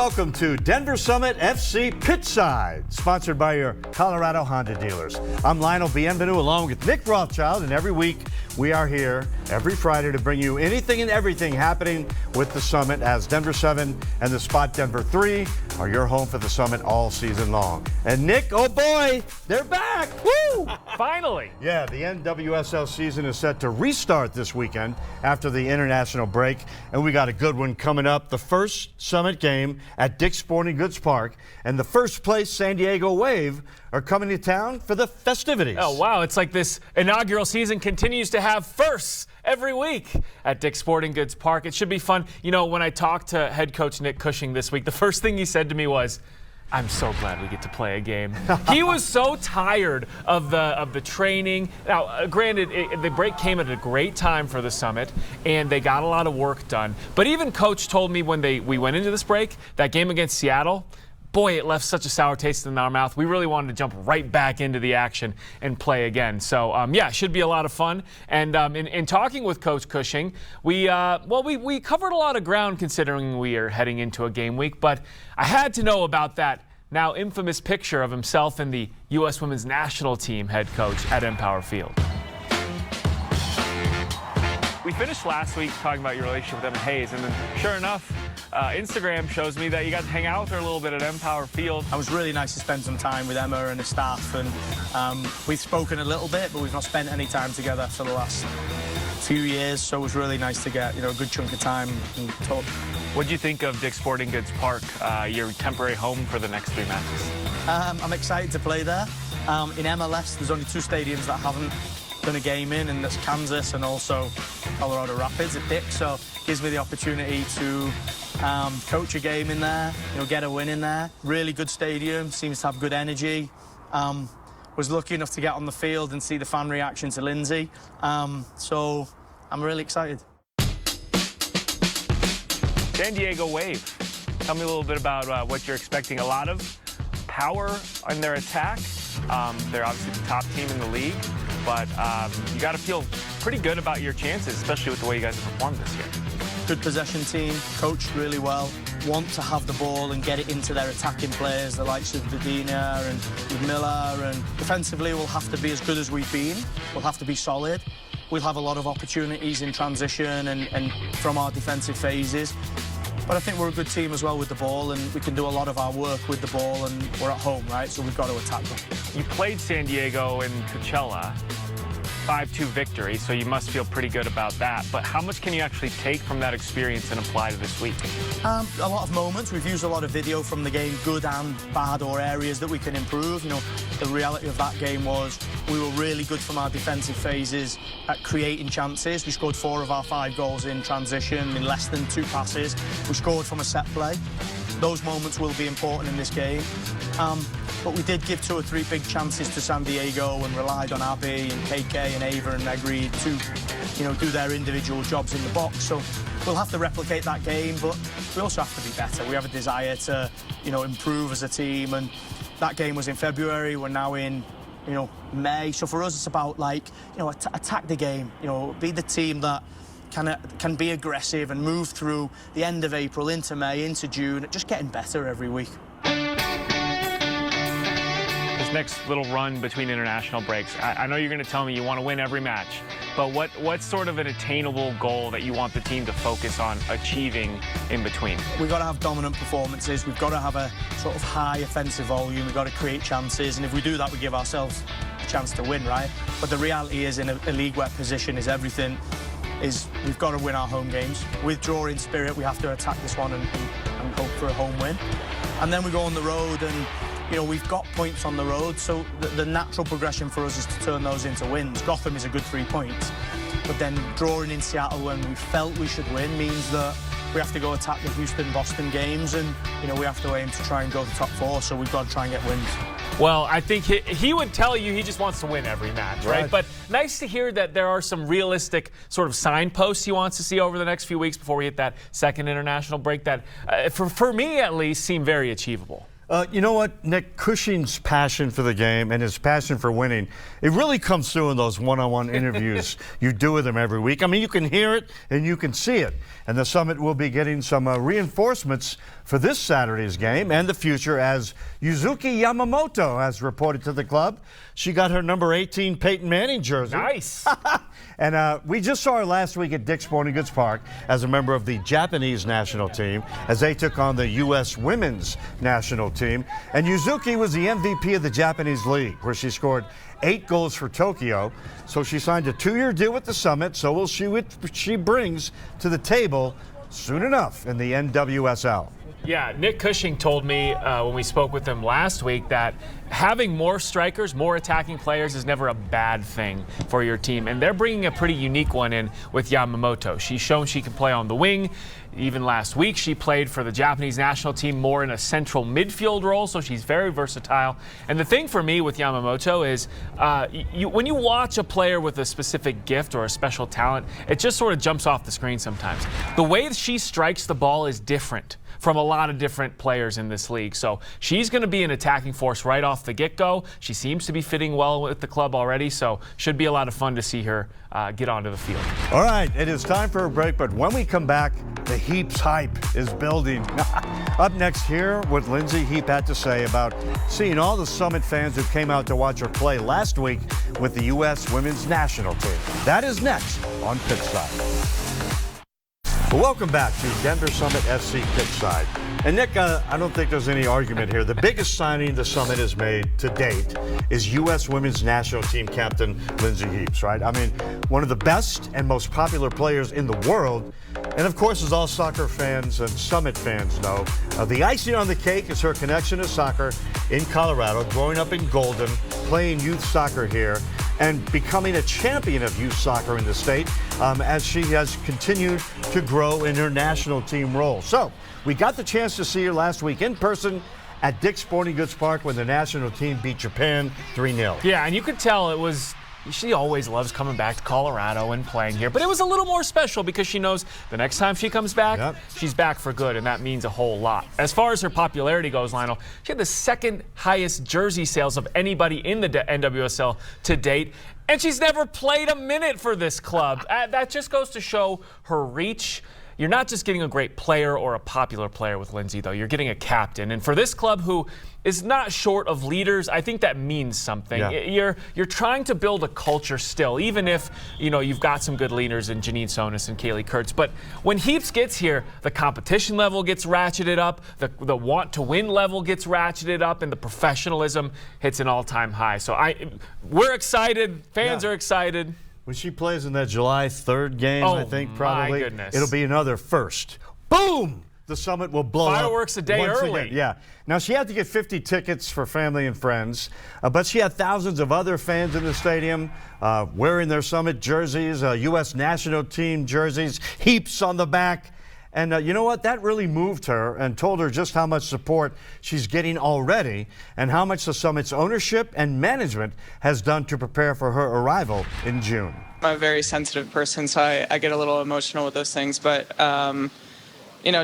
welcome to Denver Summit FC Pitchside, sponsored by your Colorado Honda dealers. I'm Lionel Bienvenu along with Nick Rothschild, and every week we are here every Friday to bring you anything and everything happening with the Summit, as Denver 7 and the Spot Denver 3 are your home for the Summit all season long. And Nick, oh boy, they're back! Woo! Finally! Yeah, the NWSL season is set to restart this weekend after the international break, and we got a good one coming up. The first Summit game at Dick's Sporting Goods Park, and the first place San Diego Wave are coming to town for the festivities. Oh, wow. It's like this inaugural season continues to have firsts every week at Dick's Sporting Goods Park. It should be fun. You know, when I talked to head coach Nick Cushing this week, the first thing he said to me was, I'm so glad we get to play a game. He was so tired of the training. Now, granted, the break came at a great time for the Summit, and they got a lot of work done. But even Coach told me when we went into this break, that game against Seattle, boy, it left such a sour taste in our mouth. We really wanted to jump right back into the action and play again. So, yeah, it should be a lot of fun. And in talking with Coach Cushing, we covered a lot of ground considering we are heading into a game week. But I had to know about that now infamous picture of himself and the U.S. Women's National Team head coach at Empower Field. We finished last week talking about your relationship with Emma Hayes, and then sure enough, Instagram shows me that you got to hang out with her a little bit at Empower Field. It was really nice to spend some time with Emma and the staff, and we've spoken a little bit, but we've not spent any time together for the last few years, so it was really nice to get, a good chunk of time and talk. What do you think of Dick's Sporting Goods Park, your temporary home for the next 3 matches? I'm excited to play there. In MLS, there's only 2 stadiums that haven't done a game in, and that's Kansas and also Colorado Rapids at Dick's, so it gives me the opportunity to coach a game in there, get a win in there. Really good stadium, seems to have good energy. Was lucky enough to get on the field and see the fan reaction to Lindsay, so I'm really excited. San Diego Wave, tell me a little bit about what you're expecting. A lot of power in their attack. They're obviously the top team in the league, but you got to feel pretty good about your chances, especially with the way you guys have performed this year. Good possession team, coached really well, want to have the ball and get it into their attacking players, the likes of Dadina and Miller, and defensively we'll have to be as good as we've been. We'll have to be solid. We'll have a lot of opportunities in transition and from our defensive phases. But I think we're a good team as well with the ball, and we can do a lot of our work with the ball, and we're at home, right? So we've got to attack them. You played San Diego in Coachella, 5-2 victory, so you must feel pretty good about that. But how much can you actually take from that experience and apply to this week? A lot of moments. We've used a lot of video from the game, good and bad, or areas that we can improve. The reality of that game was we were really good from our defensive phases at creating chances. We scored 4 of our 5 goals in transition in less than 2 passes. We scored from a set play. Those moments will be important in this game. But we did give 2 or 3 big chances to San Diego and relied on Abby and KK and Ava and Negri to, do their individual jobs in the box. So we'll have to replicate that game, but we also have to be better. We have a desire to, improve as a team, and that game was in February. We're now in, May. So for us, it's about, attack the game, be the team that can be aggressive and move through the end of April into May, into June, just getting better every week. This next little run between international breaks, I know you're going to tell me you want to win every match, but what's sort of an attainable goal that you want the team to focus on achieving in between? We've got to have dominant performances. We've got to have a sort of high offensive volume. We've got to create chances, and if we do that, we give ourselves a chance to win, right? But the reality is, in a league where position is everything, we've got to win our home games. With drawing spirit, we have to attack this one and hope for a home win. And then we go on the road, and we've got points on the road, so the natural progression for us is to turn those into wins. Gotham is a good 3 points, but then drawing in Seattle when we felt we should win means that we have to go attack the Houston-Boston games, and we have to aim to try and go to top 4, so we've got to try and get wins. Well, I think he would tell you he just wants to win every match, right? But nice to hear that there are some realistic sort of signposts he wants to see over the next few weeks before we hit that second international break that, for me at least, seem very achievable. You know what, Nick, Cushing's passion for the game and his passion for winning, it really comes through in those one-on-one interviews you do with him every week. I mean, you can hear it and you can see it. And the Summit will be getting some reinforcements for this Saturday's game and the future, as Yuzuki Yamamoto has reported to the club. She got her number 18 Peyton Manning jersey. Nice. And we just saw her last week at Dick's Sporting Goods Park as a member of the Japanese national team as they took on the U.S. women's national team. And Yuzuki was the MVP of the Japanese League, where she scored 8 goals for Tokyo. So she signed a 2-year deal with the Summit, so we'll see what she brings to the table soon enough in the NWSL. Yeah, Nick Cushing told me when we spoke with him last week that having more strikers, more attacking players is never a bad thing for your team. And they're bringing a pretty unique one in with Yamamoto. She's shown she can play on the wing. Even last week, she played for the Japanese national team more in a central midfield role, so she's very versatile. And the thing for me with Yamamoto is when you watch a player with a specific gift or a special talent, it just sort of jumps off the screen sometimes. The way that she strikes the ball is different from a lot of different players in this league. So she's going to be an attacking force right off the get-go. She seems to be fitting well with the club already, so should be a lot of fun to see her get onto the field. All right, it is time for a break, but when we come back, the Heaps hype is building. Up next, here what Lindsay Heap had to say about seeing all the Summit fans who came out to watch her play last week with the U.S. women's national team. That is next on Pitchside. Well, welcome back to Denver Summit FC Pitchside. And Nick, I don't think there's any argument here. The biggest signing the Summit has made to date is U.S. women's national team captain Lindsay Heaps, right? I mean, one of the best and most popular players in the world. And of course, as all soccer fans and Summit fans know, the icing on the cake is her connection to soccer in Colorado, growing up in Golden, playing youth soccer here, and becoming a champion of youth soccer in the state as she has continued to grow in her national team role. So we got the chance to see her last week in person at Dick's Sporting Goods Park when the national team beat Japan 3-0. Yeah, and you could tell it was, she always loves coming back to Colorado and playing here, but it was a little more special because she knows the next time she comes back, she's back for good, and that means a whole lot. As far as her popularity goes, Lionel, she had the second highest jersey sales of anybody in the NWSL to date, and she's never played a minute for this club. That just goes to show her reach. You're not just getting a great player or a popular player with Lindsay, though. You're getting a captain. And for this club, who is not short of leaders, I think that means something. Yeah. You're trying to build a culture still, even if you've got some good leaders in Janine Sonis and Kaylee Kurtz. But when Heaps gets here, the competition level gets ratcheted up, the want to win level gets ratcheted up, and the professionalism hits an all-time high. So we're excited. Fans are excited. When she plays in that July 3rd game, I think probably, my goodness. It'll be another first. Boom! The Summit will blow Fireworks up a day early. Again. Yeah. Now, she had to get 50 tickets for family and friends, but she had thousands of other fans in the stadium wearing their Summit jerseys, U.S. national team jerseys, Heaps on the back. And you know what? That really moved her and told her just how much support she's getting already and how much the Summit's ownership and management has done to prepare for her arrival in June. I'm a very sensitive person, so I get a little emotional with those things. But, to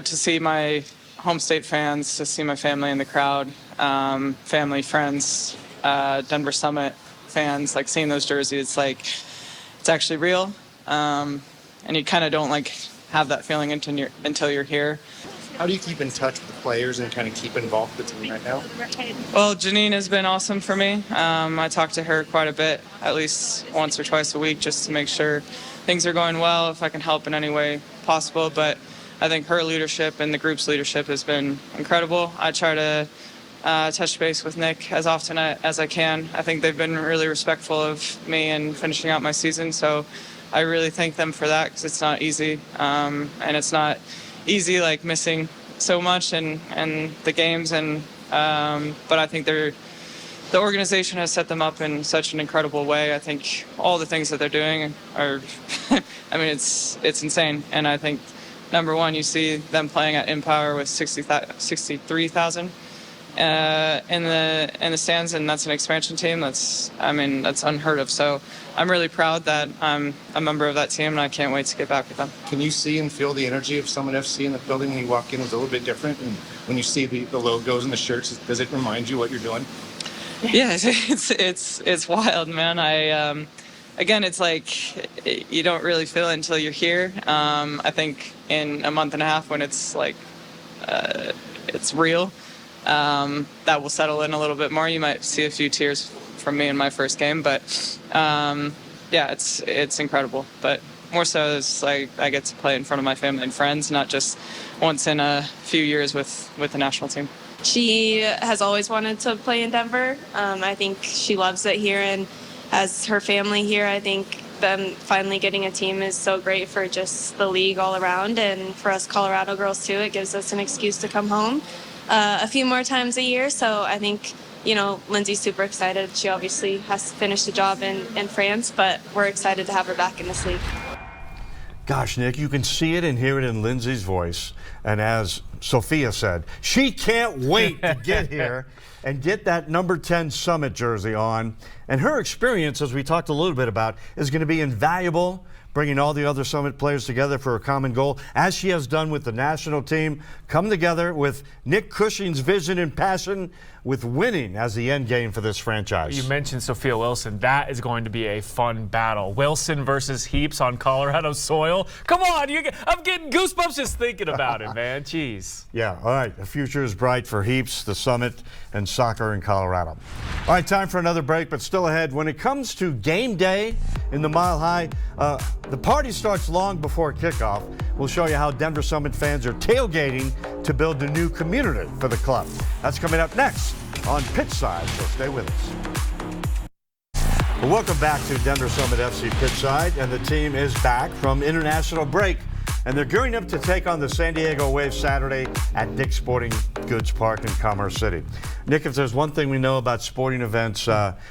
see my home state fans, to see my family in the crowd, family, friends, Denver Summit fans, like seeing those jerseys, it's actually real. And you kind of don't have that feeling until you're here. How do you keep in touch with the players and kind of keep involved with the team right now? Well, Janine has been awesome for me. I talk to her quite a bit, at least once or twice a week, just to make sure things are going well, if I can help in any way possible. But I think her leadership and the group's leadership has been incredible. I try to touch base with Nick as often as I can. I think they've been really respectful of me and finishing out my season, so I really thank them for that, because it's not easy, and it's not easy missing so much and the games, and but I think the organization has set them up in such an incredible way. I think all the things that they're doing are I mean, it's insane. And I think number one, you see them playing at Empower with 63,000 in the stands, and that's an expansion team. That's unheard of. So I'm really proud that I'm a member of that team, and I can't wait to get back with them. Can you see and feel the energy of Summit FC in the building when you walk in? It was a little bit different, and when you see the logos and the shirts, does it remind you what you're doing? Yeah, it's wild, man. Again, it's like you don't really feel it until you're here. I think in a month and a half when it's like it's real, that will settle in a little bit more. You might see a few tears from me in my first game, but yeah, it's incredible. But more so, it's like I get to play in front of my family and friends, not just once in a few years with the national team. She has always wanted to play in Denver. I think she loves it here and has her family here. I think them finally getting a team is so great for just the league all around, and for us Colorado girls too. It gives us an excuse to come home a few more times a year. So I think, you know, Lindsay's super excited. She obviously has to finish the job in France, but we're excited to have her back in this league. Gosh, Nick, you can see it and hear it in Lindsay's voice. And as Sophia said, she can't wait to get here and get that number 10 Summit jersey on. And her experience, as we talked a little bit about, is going to be invaluable, bringing all the other Summit players together for a common goal, as she has done with the national team, come together with Nick Cushing's vision and passion with winning as the end game for this franchise. You mentioned Sophia Wilson. That is going to be a fun battle. Wilson versus Heaps on Colorado soil. Come on, I'm getting goosebumps just thinking about it, man. Jeez. Yeah, all right. The future is bright for Heaps, the Summit, and soccer in Colorado. All right, time for another break, but still ahead. When it comes to game day in the Mile High, the party starts long before kickoff. We'll show you how Denver Summit fans are tailgating to build a new community for the club. That's coming up next on Pitchside, so stay with us. Well, welcome back to Denver Summit FC Pitchside, and the team is back from international break, and they're gearing up to take on the San Diego Wave Saturday at Dick's Sporting Goods Park in Commerce City. Nick, if there's one thing we know about sporting events,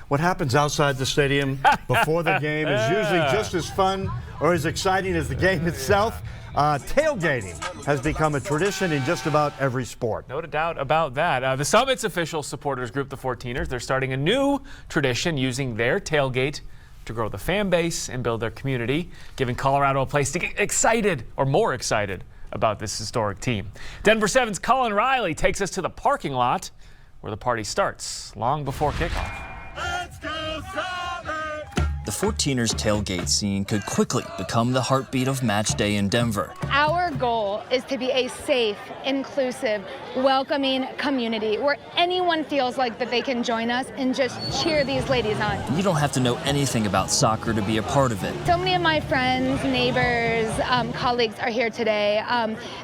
what happens outside the stadium before the game is usually just as fun or as exciting as the game itself. Tailgating has become a tradition in just about every sport. No doubt about that. The Summit's official supporters group, the 14ers, they're starting a new tradition using their tailgate to grow the fan base and build their community, giving Colorado a place to get excited or more excited about this historic team. Denver 7's Colin Riley takes us to the parking lot where the party starts long before kickoff. Let's go Summit! The 14ers tailgate scene could quickly become the heartbeat of match day in Denver. Our goal is to be a safe, inclusive, welcoming community where anyone feels like that they can join us and just cheer these ladies on. You don't have to know anything about soccer to be a part of it. So many of my friends, neighbors, colleagues are here today.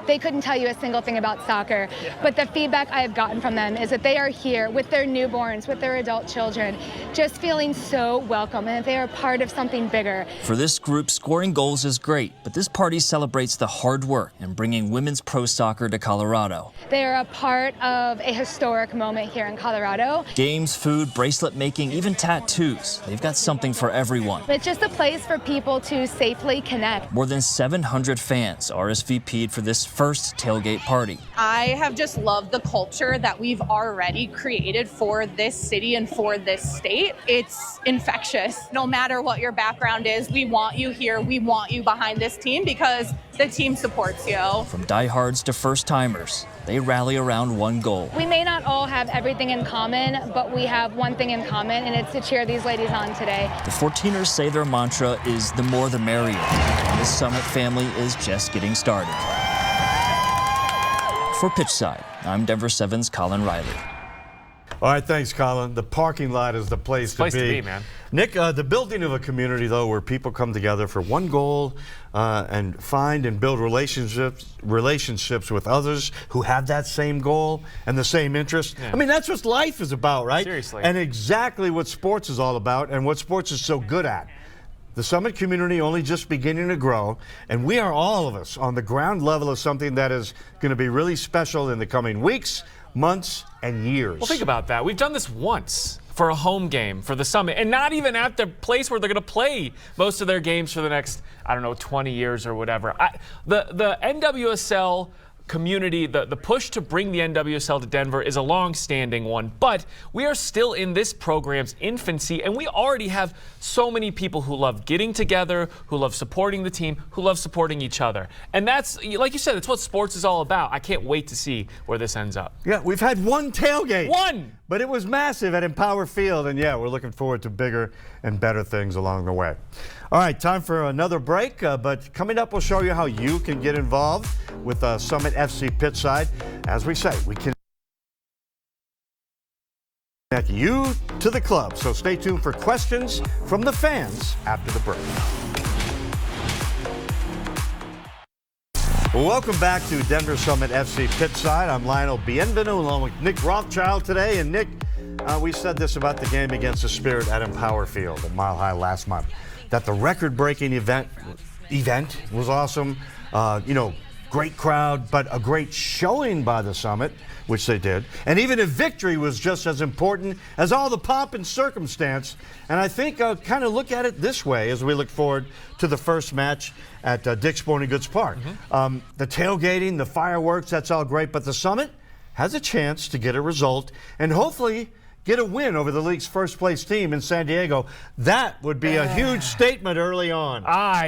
They couldn't tell you a single thing about soccer, but the feedback I have gotten from them is that they are here with their newborns, with their adult children, just feeling so welcome and that they are part of something bigger. For this group, scoring goals is great, but this party celebrates the hard work in bringing women's pro soccer to Colorado. They are a part of a historic moment here in Colorado. Games, food, bracelet making, even tattoos. They've got something for everyone. It's just a place for people to safely connect. More than 700 fans RSVP'd for this first tailgate party. I have just loved the culture that we've already created for this city and for this state. It's infectious. No matter what your background is, we want you here. We want you behind this team because the team supports you. From diehards to first-timers, they rally around one goal. We may not all have everything in common, but we have one thing in common, and it's to cheer these ladies on today. The 14ers say their mantra is the more the merrier. This Summit family is just getting started. For Pitchside, I'm Denver 7's Colin Riley. All right, thanks, Colin. The parking lot is the place to be, man. Nick, the building of a community, though, where people come together for one goal and find and build relationships with others who have that same goal and the same interest. Yeah. I mean, that's what life is about, right? Seriously. And exactly what sports is all about and what sports is so good at. The Summit community only just beginning to grow, and we are all of us on the ground level of something that is going to be really special in the coming weeks, months, and years. Well, think about that. We've done this once for a home game for the Summit, and not even at the place where they're going to play most of their games for the next, I don't know, 20 years or whatever. The NWSL community, the push to bring the NWSL to Denver is a long-standing one, but we are still in this program's infancy, and we already have so many people who love getting together, who love supporting the team, who love supporting each other. And that's, like you said, that's what sports is all about. I can't wait to see where this ends up. Yeah, we've had one tailgate. One! But it was massive at Empower Field, and yeah, we're looking forward to bigger and better things along the way. All right, time for another break, but coming up, we'll show you how you can get involved with Summit FC Pitchside. As we say, we can connect you to the club, so stay tuned for questions from the fans after the break. Welcome back to Denver Summit FC Pitchside. I'm Lionel Bienvenu along with Nick Rothschild today. And Nick, we said this about the game against the Spirit at Empower Field at Mile High last month, that the record-breaking event was awesome. Great crowd, but a great showing by the Summit, which they did. And even a victory was just as important as all the pomp and circumstance. And I think I'll kind of look at it this way as we look forward to the first match at Dick's Sporting Goods Park. The tailgating, the fireworks, that's all great, but the Summit has a chance to get a result and hopefully get a win over the league's first-place team in San Diego. That would be a huge statement early on.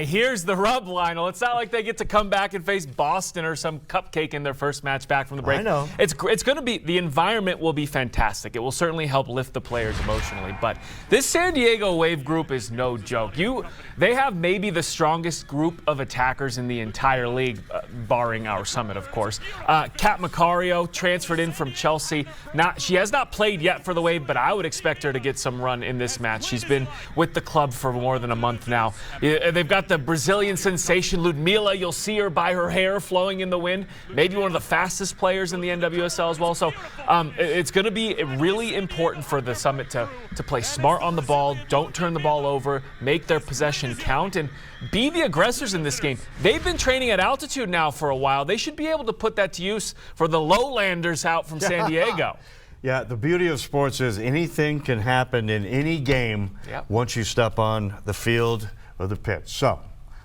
Here's the rub, Lionel. It's not like they get to come back and face Boston or some cupcake in their first match back from the break. I know. It's going to be, the environment will be fantastic. It will certainly help lift the players emotionally. But this San Diego Wave group is no joke. They have maybe the strongest group of attackers in the entire league, barring our Summit, of course. Kat Macario transferred in from Chelsea. She has not played yet for the Wave, but I would expect her to get some run in this match. She's been with the club for more than a month now. They've got the Brazilian sensation, Ludmila. You'll see her by her hair flowing in the wind. Maybe one of the fastest players in the NWSL as well. So it's going to be really important for the Summit to play smart on the ball, don't turn the ball over, make their possession count, and be the aggressors in this game. They've been training at altitude now for a while. They should be able to put that to use for the lowlanders out from San Diego. Yeah, the beauty of sports is anything can happen in any game once you step on the field or the pitch. So,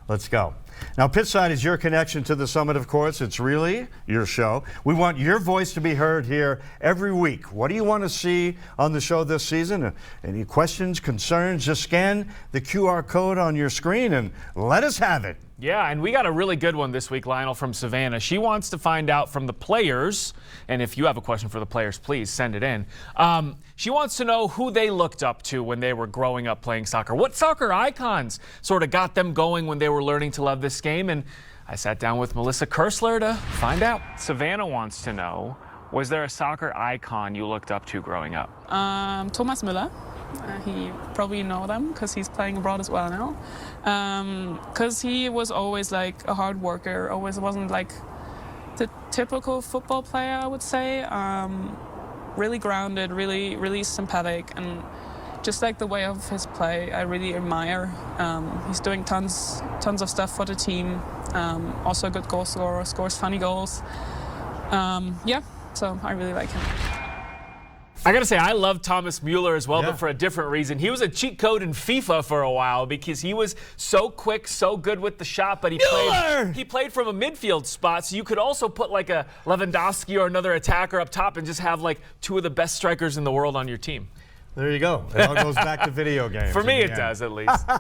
let's go. Now, Pitchside is your connection to the Summit, of course. It's really your show. We want your voice to be heard here every week. What do you want to see on the show this season? Any questions, concerns? Just scan the QR code on your screen and let us have it. Yeah, and we got a really good one this week, Lionel, from Savannah. She wants to find out from the players, and if you have a question for the players, please send it in. She wants to know who they looked up to when they were growing up playing soccer. What soccer icons sort of got them going when they were learning to love this game? And I sat down with Melissa Kersler to find out. Savannah wants to know, was there a soccer icon you looked up to growing up? Thomas Müller. He probably know them because he's playing abroad as well now. Because he was always like a hard worker, always wasn't like the typical football player, I would say. Really grounded, really sympathetic, and just like the way of his play, I really admire. He's doing tons of stuff for the team. Also a good goal scorer, scores funny goals. Yeah, so I really like him. I gotta say, I love Thomas Müller as well, but for a different reason. He was a cheat code in FIFA for a while because he was so quick, so good with the shot, but he played from a midfield spot, so you could also put like a Lewandowski or another attacker up top and just have like two of the best strikers in the world on your team. There you go. It all goes back to video games. For me, it does, at least. All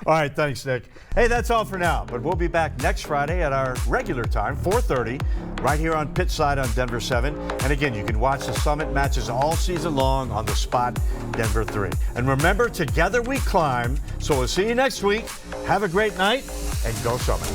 right, thanks, Nick. Hey, that's all for now, but we'll be back next Friday at our regular time, 4:30, right here on Pitchside on Denver 7. And again, you can watch the Summit matches all season long on the spot Denver 3. And remember, together we climb. So we'll see you next week. Have a great night, and go Summit.